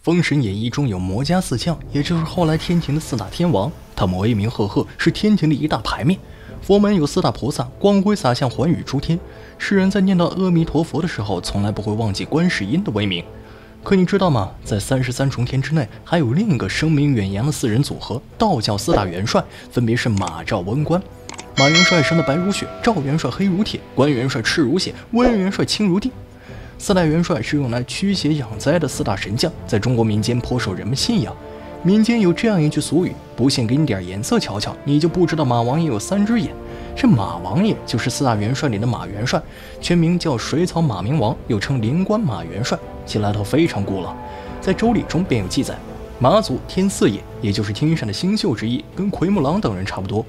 封神演义》中有魔家四将，也就是后来天庭的四大天王，他们威名赫赫，是天庭的一大牌面。佛门有四大菩萨，光辉洒向寰宇诸天。世人在念叨阿弥陀佛的时候，从来不会忘记观世音的威名。可你知道吗？在33重天之内，还有另一个声名远扬的四人组合——道教四大元帅，分别是马、赵、温、关。马元帅生得白如雪，赵元帅黑如铁，关元帅赤如血，温元帅青如地。四大元帅是用来驱邪养灾的四大神将，在中国民间颇受人们信仰。民间有这样一句俗语：不信给你点颜色瞧瞧，你就不知道马王爷有3只眼。这马王爷就是四大元帅里的马元帅，全名叫水草马明王，又称灵官马元帅，其来头非常古老。在《周礼》中便有记载，马祖天四也，也就是天上的星宿之一，跟奎木狼等人差不多。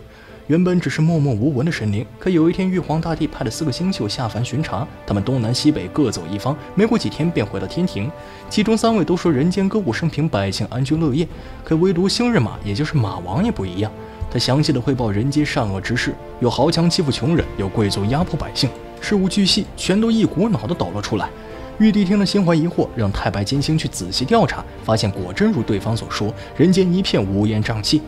原本只是默默无闻的神灵，可有一天玉皇大帝派了4个星宿下凡巡查，他们东南西北各走一方，没过几天便回到天庭。其中3位都说人间歌舞升平，百姓安居乐业，可唯独星日马，也就是马王爷不一样。他详细的汇报人间善恶之事，有豪强欺负穷人，有贵族压迫百姓，事无巨细，全都一股脑的抖了出来。玉帝听了心怀疑惑，让太白金星去仔细调查，发现果真如对方所说，人间一片乌烟瘴气。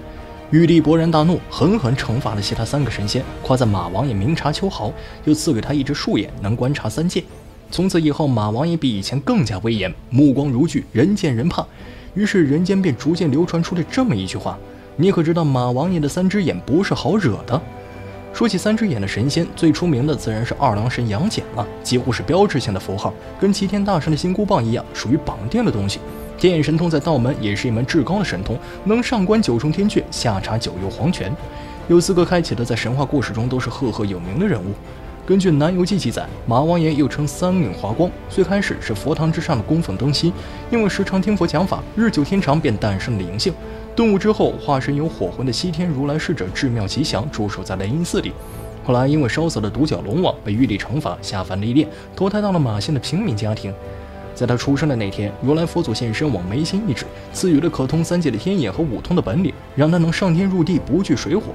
玉帝勃然大怒，狠狠惩罚了其他3个神仙，夸赞马王爷明察秋毫，又赐给他一只树眼，能观察3界。从此以后，马王爷比以前更加威严，目光如炬，人见人怕。于是人间便逐渐流传出了这么一句话：你可知道马王爷的3只眼不是好惹的？说起3只眼的神仙，最出名的自然是二郎神杨戬了，几乎是标志性的符号，跟齐天大圣的金箍棒一样，属于绑定的东西。天眼神通在道门也是一门至高的神通，能上观9重天阙，下查9幽黄泉。有4个开启的，在神话故事中都是赫赫有名的人物。根据《南游记》记载，马王爷又称三令华光，最开始是佛堂之上的供奉灯芯，因为时常听佛讲法，日久天长便诞生了灵性。顿悟之后，化身有火魂的西天如来使者智妙吉祥驻守在雷音寺里。后来因为烧死了独角龙王，被玉帝惩罚，下凡历练，投胎到了马县的平民家庭。在他出生的那天，如来佛祖现身，往眉心一指，赐予了可通3界的天眼和5通的本领，让他能上天入地，不惧水火。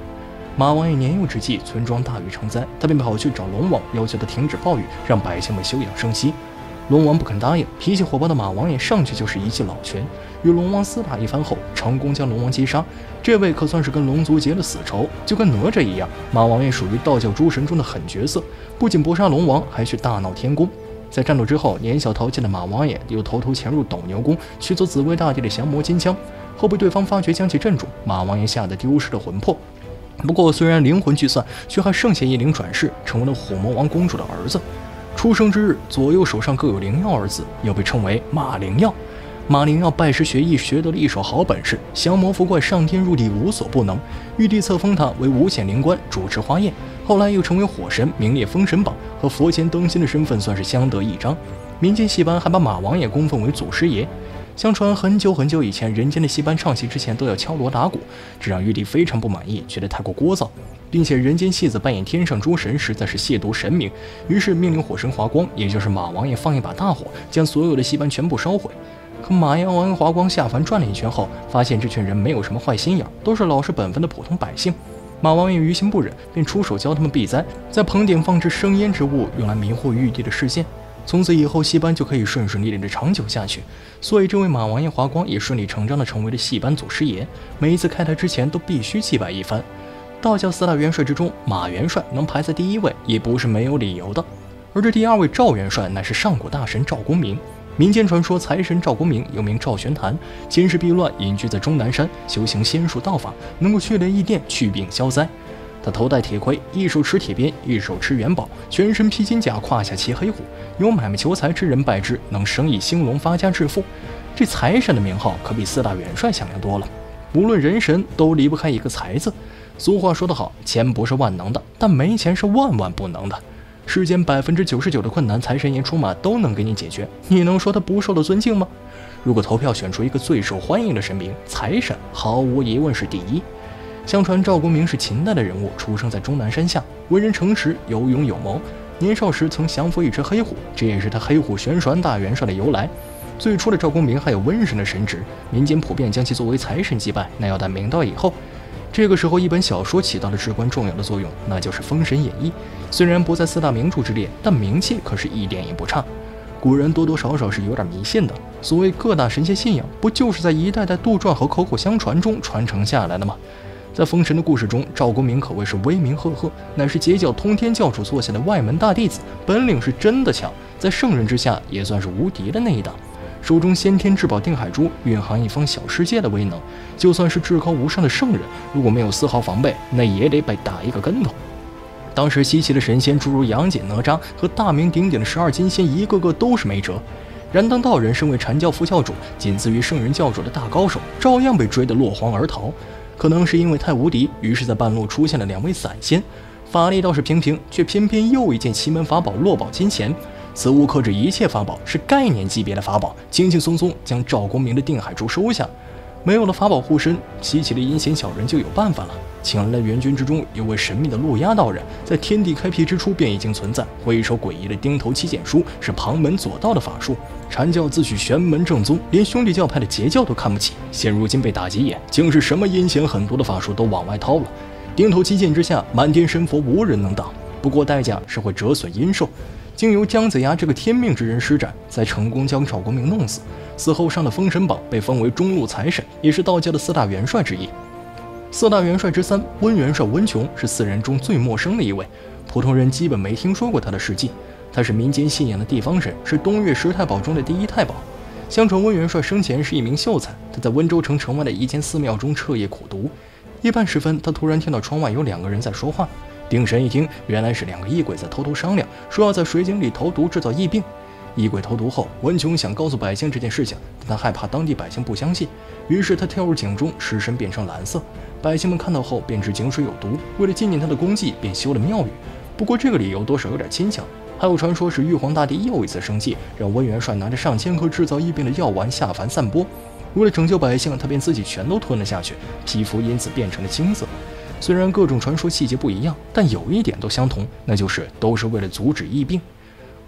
马王爷年幼之际，村庄大雨成灾，他便跑去找龙王，要求他停止暴雨，让百姓们休养生息。龙王不肯答应，脾气火爆的马王爷上去就是一记老拳，与龙王厮打一番后，成功将龙王击杀。这位可算是跟龙族结了死仇，就跟哪吒一样，马王爷属于道教诸神中的狠角色，不仅不杀龙王，还去大闹天宫。在战斗之后，年小淘气的马王爷又偷偷潜入斗牛宫，取走紫薇大帝的降魔金枪，后被对方发觉，将其镇住。马王爷吓得丢失了魂魄。不过虽然灵魂俱散，却还剩下一灵转世，成为了虎魔王公主的儿子。出生之日，左右手上各有灵药二字，又被称为马灵药。马灵药拜师学艺，学得了一手好本事，降魔伏怪，上天入地无所不能。玉帝册封他为无显灵官，主持花宴，后来又成为火神，名列封神榜，和佛前灯芯的身份算是相得益彰。民间戏班还把马王爷供奉为祖师爷。相传很久很久以前，人间的戏班唱戏之前都要敲锣打鼓，这让玉帝非常不满意，觉得太过聒噪，并且人间戏子扮演天上诸神实在是亵渎神明，于是命令火神华光，也就是马王爷放一把大火，将所有的戏班全部烧毁。可马王爷华光下凡转了一圈后，发现这群人没有什么坏心眼，都是老实本分的普通百姓。马王爷于心不忍，便出手教他们避灾，在棚顶放置生烟之物，用来迷惑玉帝的视线。从此以后，戏班就可以顺顺利利的长久下去。所以这位马王爷华光也顺理成章的成为了戏班祖师爷，每一次开台之前都必须祭拜一番。道教4大元帅之中，马元帅能排在第1位，也不是没有理由的。而这第2位赵元帅乃是上古大神赵公明。民间传说财神赵公明又名赵玄坛，前世避乱，隐居在终南山，修行仙术道法，能够去雷役电，去病消灾。他头戴铁盔，一手持铁鞭，一手持元宝，全身披金甲，胯下骑黑虎，有买卖求财之人拜之，能生意兴隆，发家致富。这财神的名号可比4大元帅响亮多了。无论人神都离不开一个财字。俗话说得好，钱不是万能的，但没钱是万万不能的。世间99%的困难，财神爷出马都能给你解决，你能说他不受到尊敬吗？如果投票选出一个最受欢迎的神明，财神毫无疑问是第1。相传赵公明是秦代的人物，出生在终南山下，为人诚实，有勇有谋。年少时曾降服一只黑虎，这也是他黑虎旋转大元帅的由来。最初的赵公明还有瘟神的神职，民间普遍将其作为财神祭拜，那要待明代以后。这个时候，一本小说起到了至关重要的作用，那就是《封神演义》。虽然不在4大名著之列，但名气可是一点也不差。古人多多少少是有点迷信的。所谓各大神仙信仰，不就是在一代代杜撰和口口相传中传承下来的吗？在封神的故事中，赵公明可谓是威名赫赫，乃是截教通天教主座下的外门大弟子，本领是真的强，在圣人之下也算是无敌的那一档。手中先天至宝定海珠蕴含一方小世界的威能，就算是至高无上的圣人，如果没有丝毫防备，那也得被打一个跟头。当时西岐的神仙诸如杨戬、哪吒和大名鼎鼎的12金仙，一个个都是没辙。燃灯道人身为阐教副教主，仅次于圣人教主的大高手，照样被追得落荒而逃。可能是因为太无敌，于是在半路出现了2位散仙，法力倒是平平，却偏偏又一件奇门法宝落宝金钱。此物克制一切法宝，是概念级别的法宝，轻轻松松将赵公明的定海珠收下。没有了法宝护身，西岐的阴险小人就有办法了。请来的援军之中，有位神秘的路鸦道人，在天地开辟之初便已经存在。挥手诡异的钉头七剑书是旁门左道的法术。阐教自诩玄门正宗，连兄弟教派的截教都看不起。现如今被打急眼，竟是什么阴险狠毒的法术都往外掏了。钉头七剑之下，满天神佛无人能挡，不过代价是会折损阴寿。经由姜子牙这个天命之人施展，才成功将赵公明弄死。死后上了封神榜，被封为中路财神，也是道教的4大元帅之一。4大元帅之3，温元帅温琼是4人中最陌生的一位，普通人基本没听说过他的事迹。他是民间信仰的地方神，是东岳10太保中的第1太保。相传温元帅生前是一名秀才，他在温州城城外的一间寺庙中彻夜苦读。夜半时分，他突然听到窗外有2个人在说话。定神一听，原来是2个异鬼在偷偷商量，说要在水井里投毒制造疫病。异鬼投毒后，温琼想告诉百姓这件事情，但他害怕当地百姓不相信，于是他跳入井中，尸身变成蓝色。百姓们看到后便知井水有毒，为了纪念他的功绩，便修了庙宇。不过这个理由多少有点牵强。还有传说是玉皇大帝又一次生气，让温元帅拿着上千颗制造疫病的药丸下凡散播。为了拯救百姓，他便自己全都吞了下去，皮肤因此变成了青色。虽然各种传说细节不一样，但有一点都相同，那就是都是为了阻止疫病。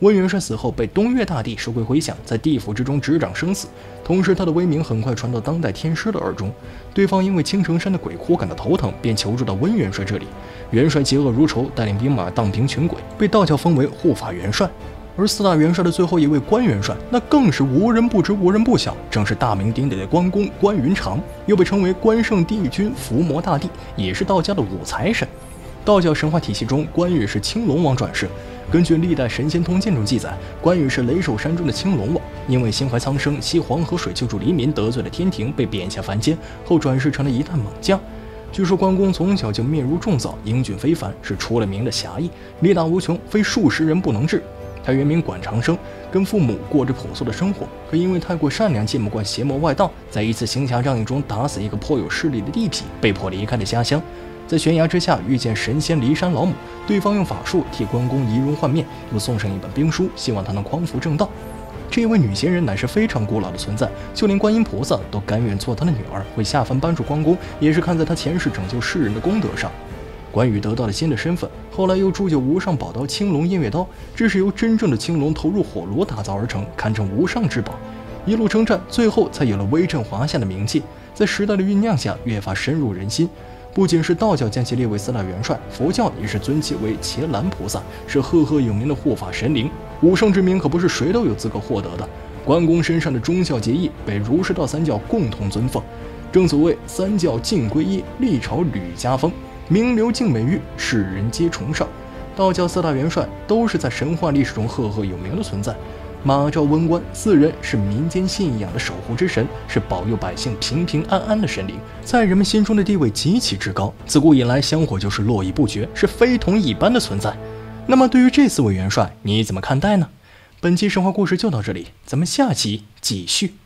温元帅死后被东岳大帝收归麾下，在地府之中执掌生死，同时他的威名很快传到当代天师的耳中。对方因为青城山的鬼哭感到头疼，便求助到温元帅这里。元帅嫉恶如仇，带领兵马荡平群鬼，被道教封为护法元帅。而4大元帅的最后一位关元帅，那更是无人不知无人不晓，正是大名鼎鼎的关公关云长，又被称为关圣帝君伏魔大帝，也是道家的五财神。道教神话体系中，关羽是青龙王转世。根据历代神仙通鉴中记载，关羽是雷首山中的青龙王，因为心怀苍生，吸黄河水救助黎民，得罪了天庭，被贬下凡间，后转世成了一代猛将。据说关公从小就面如重枣，英俊非凡，是出了名的侠义，力大无穷，非数十人不能治。他原名管长生，跟父母过着朴素的生活，可因为太过善良，见不惯邪魔外道，在一次行侠仗义中打死一个颇有势力的地痞，被迫离开了家乡。在悬崖之下遇见神仙骊山老母，对方用法术替关公移容换面，又送上一本兵书，希望他能匡扶正道。这一位女仙人乃是非常古老的存在，就连观音菩萨都甘愿做她的女儿，会下凡帮助关公，也是看在他前世拯救世人的功德上。关羽得到了新的身份，后来又铸就无上宝刀青龙偃月刀，这是由真正的青龙投入火炉打造而成，堪称无上至宝。一路征战，最后才有了威震华夏的名气，在时代的酝酿下越发深入人心。不仅是道教将其列为4大元帅，佛教也是尊其为伽蓝菩萨，是赫赫有名的护法神灵。武圣之名可不是谁都有资格获得的。关公身上的忠孝节义被儒释道3教共同尊奉，正所谓3教尽归一，历朝屡加封，名流敬美誉，世人皆崇尚。道教4大元帅都是在神话历史中赫赫有名的存在。马赵温关4人是民间信仰的守护之神，是保佑百姓平平安安的神灵，在人们心中的地位极其之高。自古以来，香火就是络绎不绝，是非同一般的存在。那么，对于这4位元帅，你怎么看待呢？本期神话故事就到这里，咱们下期继续。